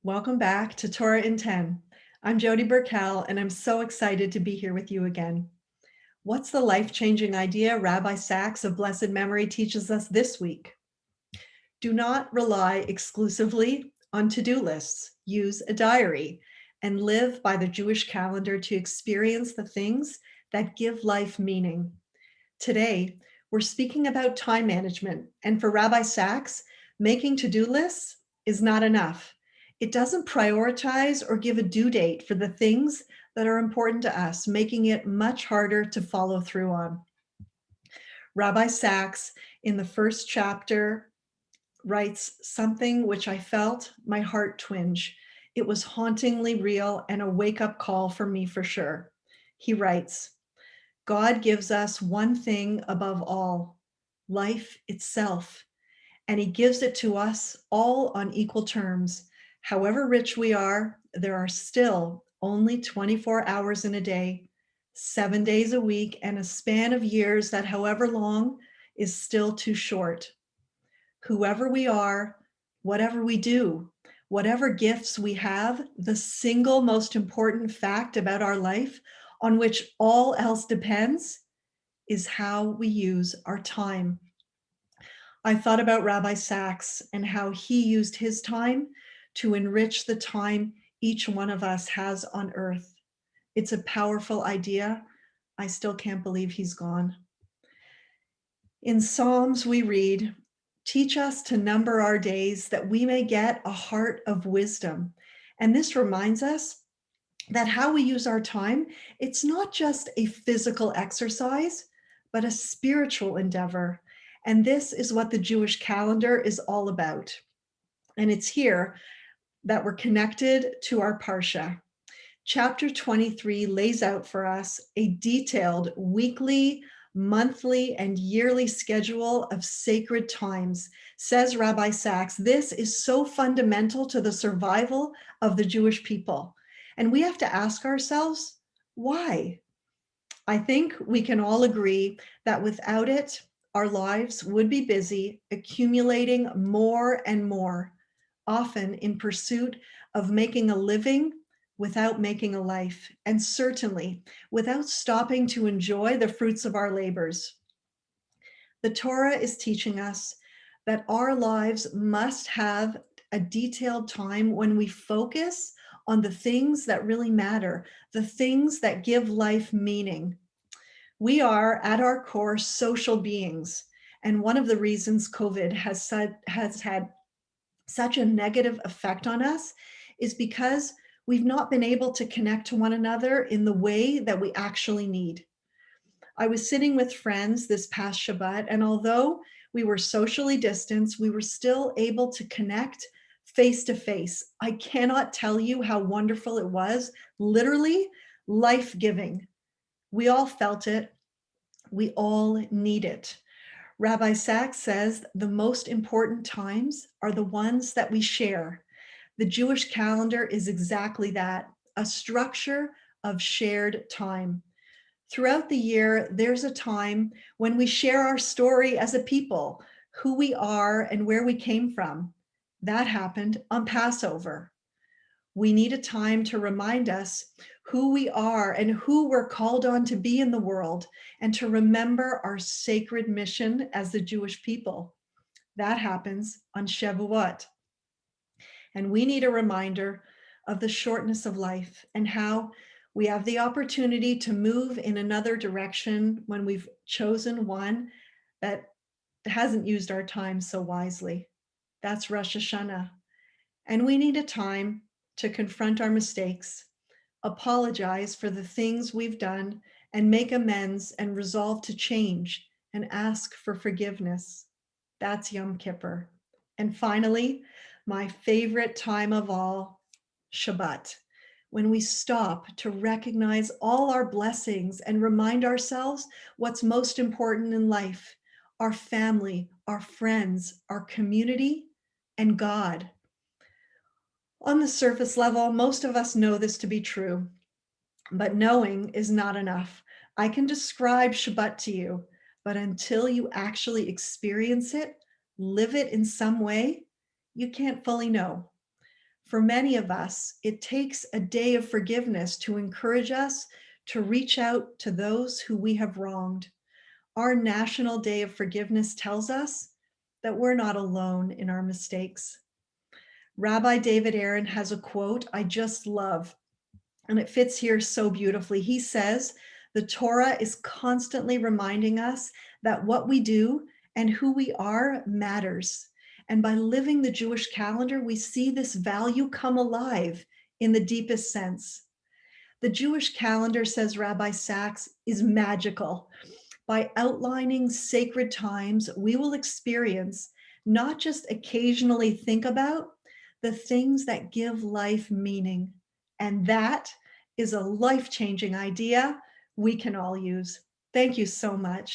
Welcome back to Torah in 10. I'm Jody Burkell, and I'm so excited to be here with you again. What's the life-changing idea Rabbi Sacks of blessed memory teaches us this week? Do not rely exclusively on to-do lists. Use a diary and live by the Jewish calendar to experience the things that give life meaning. Today, we're speaking about time management, and for Rabbi Sacks, making to-do lists is not enough. It doesn't prioritize or give a due date for the things that are important to us, making it much harder to follow through on. Rabbi Sacks, in the first chapter, writes something which I felt my heart twinge. It was hauntingly real and a wake-up call for me for sure. He writes, God gives us one thing above all, life itself, and he gives it to us all on equal terms. However rich we are, there are still only 24 hours in a day, 7 days a week, and a span of years that, however long, is still too short. Whoever we are, whatever we do, whatever gifts we have, the single most important fact about our life on which all else depends is how we use our time. I thought about Rabbi Sacks and how he used his time to enrich the time each one of us has on earth. It's a powerful idea. I still can't believe he's gone. In Psalms, we read, teach us to number our days that we may get a heart of wisdom. And this reminds us that how we use our time, it's not just a physical exercise, but a spiritual endeavor. And this is what the Jewish calendar is all about. And it's here that we're connected to our Parsha. Chapter 23 lays out for us a detailed weekly, monthly, and yearly schedule of sacred times. Says Rabbi Sacks, this is so fundamental to the survival of the Jewish people. And we have to ask ourselves, why? I think we can all agree that without it, our lives would be busy, accumulating more and more, often in pursuit of making a living without making a life, and certainly without stopping to enjoy the fruits of our labors. The Torah is teaching us that our lives must have a detailed time when we focus on the things that really matter, the things that give life meaning. We are, at our core, social beings. And one of the reasons COVID has had such a negative effect on us is because we've not been able to connect to one another in the way that we actually need. I was sitting with friends this past Shabbat, and although we were socially distanced, we were still able to connect face to face. I cannot tell you how wonderful it was, literally life-giving. We all felt it. We all need it. Rabbi Sacks says the most important times are the ones that we share. The Jewish calendar is exactly that, a structure of shared time. Throughout the year, there's a time when we share our story as a people, who we are and where we came from. That happened on Passover. We need a time to remind us who we are and who we're called on to be in the world, and to remember our sacred mission as the Jewish people. That happens on Shavuot. And we need a reminder of the shortness of life and how we have the opportunity to move in another direction when we've chosen one that hasn't used our time so wisely. That's Rosh Hashanah. And we need a time to confront our mistakes, apologize for the things we've done, and make amends and resolve to change and ask for forgiveness. That's Yom Kippur. And finally, my favorite time of all, Shabbat, when we stop to recognize all our blessings and remind ourselves what's most important in life, our family, our friends, our community, and God. On the surface level, most of us know this to be true, but knowing is not enough. I can describe Shabbat to you, but until you actually experience it, live it in some way, you can't fully know. For many of us, it takes a day of forgiveness to encourage us to reach out to those who we have wronged. Our National Day of Forgiveness tells us that we're not alone in our mistakes. Rabbi David Aaron has a quote I just love, and it fits here so beautifully. He says, "The Torah is constantly reminding us that what we do and who we are matters. And by living the Jewish calendar, we see this value come alive in the deepest sense." The Jewish calendar, says Rabbi Sacks, is magical. By outlining sacred times, we will experience, not just occasionally think about, the things that give life meaning. And that is a life-changing idea we can all use. Thank you so much.